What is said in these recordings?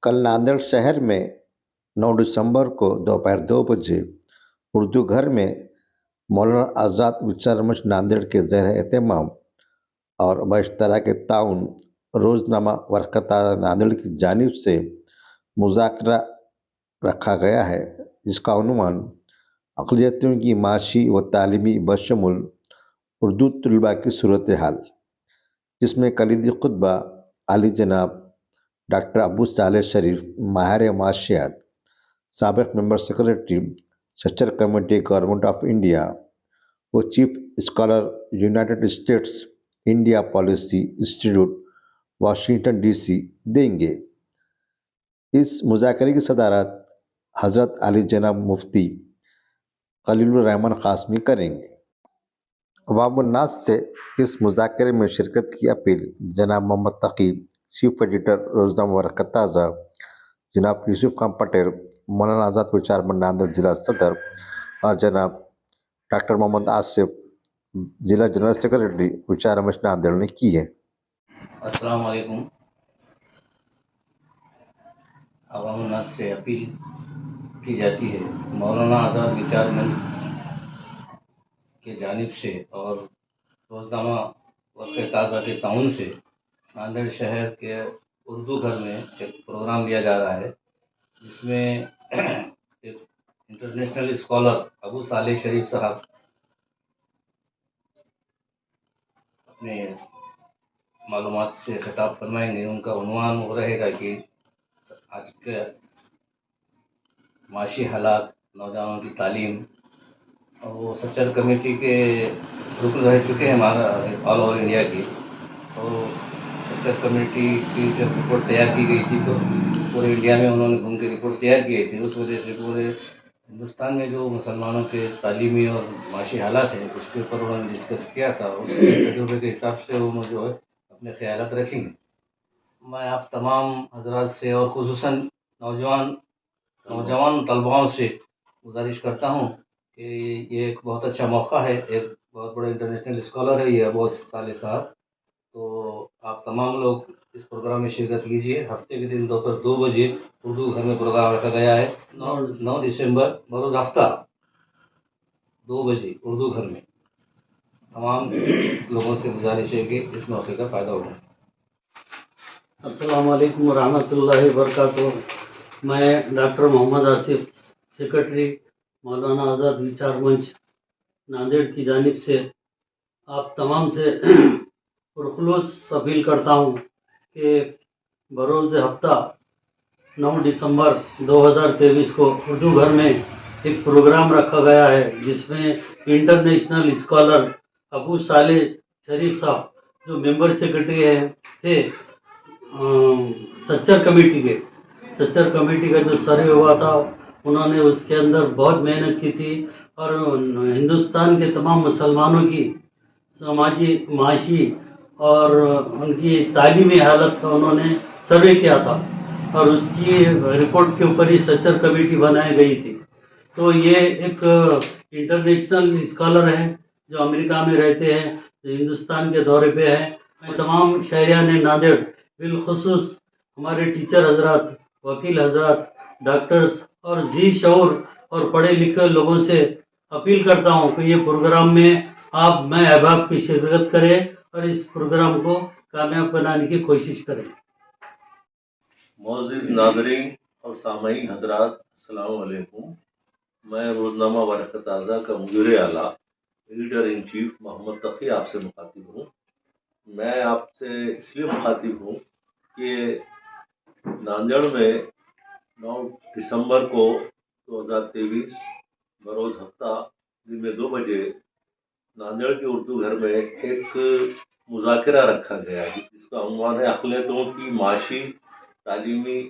कल नांदेड़ शहर में 9 दिसंबर को दोपहर 2 बजे उर्दू घर में मौलाना आज़ाद विचार मंच नांदेड़ के ज़ेर एहतमाम और बशतरा के ताउन रोज़नामा वरक़त नांदेड़ की जानिब से मुज़ाकरा रखा गया है, जिसका उन्वान अक़लियतों की माशी व तालीमी बशमुल उर्दू तलबा की सूरत हाल, जिसमें कलीदी खुतबा आली जनाब डॉक्टर अबू सालेह शरीफ, माहिर माशियात, साबिक़ member secretary Sachar committee government of India व chief scholar United States India policy institute Washington DC देंगे। इस मुज़ाकरे की सदारत हज़रत अली जनाब मुफ्ती खलीलुर रहमान क़ासमी करेंगे। अवामुन्नास से इस मुज़ाकरे में शिरकत की अपील जनाब मोहम्मद तकी, चीफ एडिटर रोज़नामा वरक़त ताज़ा, जनाब यूसुफ खान पटेल, मौलाना आज़ाद विचार मंच नांदेड़ जिला सदर और जनाब डॉक्टर मोहम्मद आसिफ, जिला जनरल सेक्रेटरी विचार मंच नांदेड़ ने की है। अस्सलाम वालेकुम। अवामुन्नास से अपील की जाती है मौलाना आज़ाद विचार मंच के जानिब से और रोज़नामा वरक़त ताज़ा के ताउन से नांदेड़ शहर के उर्दू घर में एक प्रोग्राम लिया जा रहा है, जिसमें एक इंटरनेशनल स्कॉलर अबू सालेह शरीफ साहब अपने मालूमात से खिताब फरमाएंगे। उनका उन्वान वो रहेगा कि आज के माशी हालात, नौजवानों की तालीम, और वो सच्चर कमेटी के रुकन रह चुके हैं हमारा ऑल ओवर इंडिया की। तो सच्चर कमेटी की जब रिपोर्ट तैयार की गई थी तो पूरे इंडिया में उन्होंने घूम के रिपोर्ट तैयार की थी। उस वजह से पूरे हिंदुस्तान में जो मुसलमानों के तालीमी और माशी हालात हैं उसके ऊपर उन्होंने डिस्कस किया था। उसके तजुर्बे के हिसाब से वो जो है अपने ख्यालात रखेंगे। मैं आप तमाम हजरात से और खुसूसन नौजवान तलबाओं से गुजारिश करता हूँ कि ये एक बहुत अच्छा मौका है। एक बहुत बड़े इंटरनेशनल स्कॉलर है ये अबू सालेह साहब। तो आप तमाम लोग इस प्रोग्राम में शिरकत कीजिए। हफ्ते के दिन दोपहर 2 बजे उर्दू घर में प्रोग्राम रखा गया है। 9 दिसंबर बरोज़ हफ्ता 2 बजे उर्दू घर में। तमाम लोगों से गुजारिश है कि इस मौके का फ़ायदा उठाएं। अस्सलाम वालेकुम रहमतुल्लाहि व बरकातुहू। मैं डॉक्टर मोहम्मद आसिफ, सेक्रेटरी मौलाना आज़ाद विचार मंच नांदेड़ की जानिब से आप तमाम से पुरखुलूस अपील करता हूँ कि बरोज़ हफ्ता 9 दिसंबर 2023 को उर्दू घर में एक प्रोग्राम रखा गया है, जिसमें इंटरनेशनल स्कॉलर अबू सालेह शरीफ साहब जो मेंबर सेक्रेटरी थे सच्चर कमेटी का जो सर्वे हुआ था, उन्होंने उसके अंदर बहुत मेहनत की थी और हिंदुस्तान के तमाम मुसलमानों की समाजी, माशी और उनकी तालीमी हालत का उन्होंने सर्वे किया था और उसकी रिपोर्ट के ऊपर ही सच्चर कमेटी बनाई गई थी। तो ये एक इंटरनेशनल स्कॉलर हैं जो अमेरिका में रहते हैं, हिंदुस्तान के दौरे पे हैं। मैं तमाम शहरियान नांदेड़, बिलखुसूस हमारे टीचर हजरात, वकील हजरात, डॉक्टर्स और जी शऊर और पढ़े लिखे लोगों से अपील करता हूँ कि ये प्रोग्राम में आप मैं अहबाब की शिरकत करें और इस प्रोग्राम को कामयाब बनाने की कोशिश करें। मोअज़्ज़िज़ नाज़रीन और सामईन हज़रात, अस्सलामु अलैकुम। मैं रोज़नामा वरक़त ताज़ा का मुदीर आला, एडिटर इन चीफ मोहम्मद तकी आपसे मुखातिब हूँ। मैं आपसे इसलिए मुखातिब हूँ कि नांदेड़ में 9 दिसंबर को 2023 बरोज़ हफ्ता दिन में 2 बजे नांदेड़ के उर्दू घर में एक मुज़ाकरा रखा गया है, जिसका उन्वान है अक़लियतों की माशी तालीमी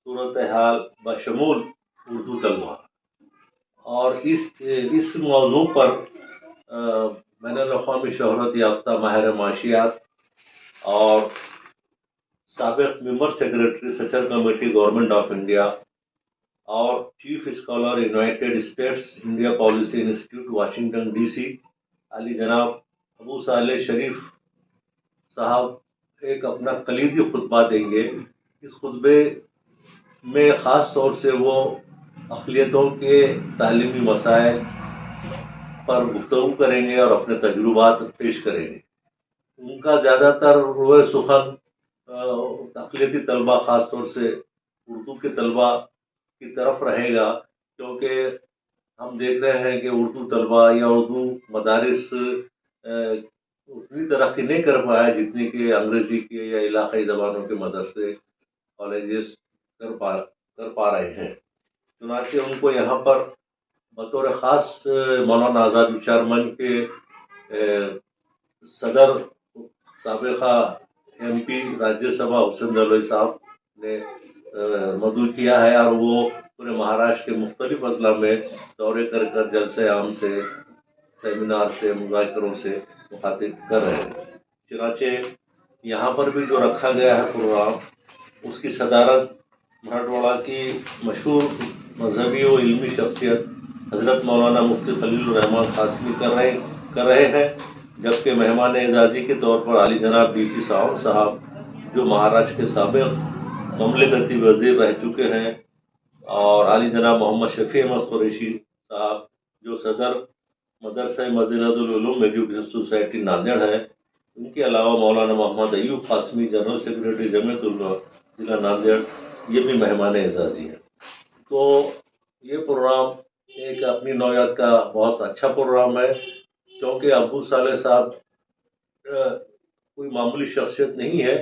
सूरत हाल बशमूल उर्दू तलबा। और इस मौजू पर बैनुल-अक़वामी शोहरत याफ्ता माहिर माशियात और साबिक़ member secretary Sachar committee government of India और chief scholar United States India policy institute Washington DC Ali जनाब अबू सालेह शरीफ साहब एक अपना कलीदी खुतबा देंगे। इस खुतबे میں خاص طور سے وہ اقلیتوں کے تعلیمی مسائل پر گفتگو کریں گے اور اپنے تجربات پیش کریں گے. ان کا زیادہ تر روئے سخن اقلیتی طلبہ خاص طور سے اردو کے طلبہ کی طرف رہے گا، کیونکہ ہم دیکھ رہے ہیں کہ اردو طلبہ یا اردو مدارس اتنی ترقی نہیں کر پایا جتنی کہ انگریزی کے یا علاقائی زبانوں کے مدرسے کالجز کر پا رہے ہیں. چنانچہ ان کو یہاں پر بطور خاص مولانا آزاد وچار منچ کے صدر سابقہ ایم پی راجیہ سبھا حسین دلوئی صاحب نے مدعو کیا ہے، اور وہ پورے مہاراشٹر کے مختلف اضلاع میں دورے کر کر جلسے عام سے، سیمینار سے، مذاکروں سے مخاطب کر رہے ہیں. چنانچہ یہاں پر بھی جو رکھا گیا ہے پروگرام، اس کی صدارت مراٹھواڑہ کی مشہور مذہبی و علمی شخصیت حضرت مولانا مفتی خلیل الرحمان قاسمی کر رہے ہیں، جبکہ مہمان اعزازی کے طور پر عالی جناب ڈی پی ساونت صاحب، جو مہاراشٹر کے سابق مملکتی وزیر رہ چکے ہیں، اور عالی جناب محمد شفیع احمد قریشی صاحب، جو صدر مدرسہ مدینہ العلوم ایجوکیشن سوسائٹی ناندیڑ ہے. ان کے علاوہ مولانا محمد ایوب قاسمی، جنرل سیکرٹری جمعیت علماء ضلع ناندیڑ، یہ بھی مہمان اعزازی ہیں. تو یہ پروگرام ایک اپنی نوعیت کا بہت اچھا پروگرام ہے، کیونکہ ابو صالح صاحب کوئی معمولی شخصیت نہیں ہے.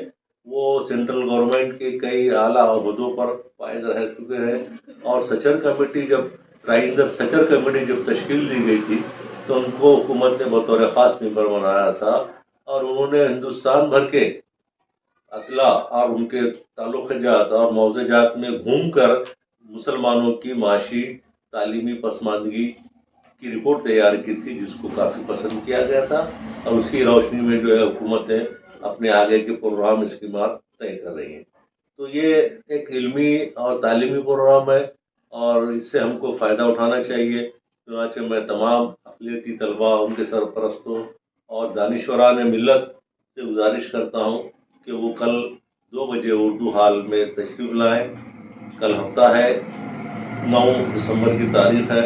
وہ سینٹرل گورنمنٹ کے کئی اعلیٰ عہدوں پر فائز رہ چکے ہیں، اور سچر کمیٹی سچر کمیٹی جب تشکیل دی گئی تھی تو ان کو حکومت نے بطور خاص ممبر بنایا تھا، اور انہوں نے ہندوستان بھر کے اضلاع اور ان کے تعلق جات اور موضع جات میں گھوم کر مسلمانوں کی معاشی تعلیمی پسماندگی کی رپورٹ تیار کی تھی، جس کو کافی پسند کیا گیا تھا، اور اس کی روشنی میں جو ہے حکومتیں اپنے آگے کے پروگرام اسکیمات طے کر رہی ہیں. تو یہ ایک علمی اور تعلیمی پروگرام ہے، اور اس سے ہم کو فائدہ اٹھانا چاہیے. چنانچہ میں تمام اقلیتی طلباء، ان کے سرپرستوں اور دانشوران ملت سے گزارش کرتا ہوں کہ وہ کل 2 بجے اردو ہال میں تشریف لائیں. کل ہفتہ ہے، 9 دسمبر کی تاریخ ہے،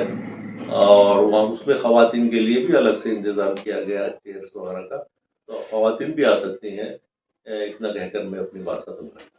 اور وہاں اس میں خواتین کے لیے بھی الگ سے انتظام کیا گیا ہے چیئرس وغیرہ کا، تو خواتین بھی آ سکتی ہیں. اتنا کہہ کر میں اپنی بات ختم کرتا ہوں.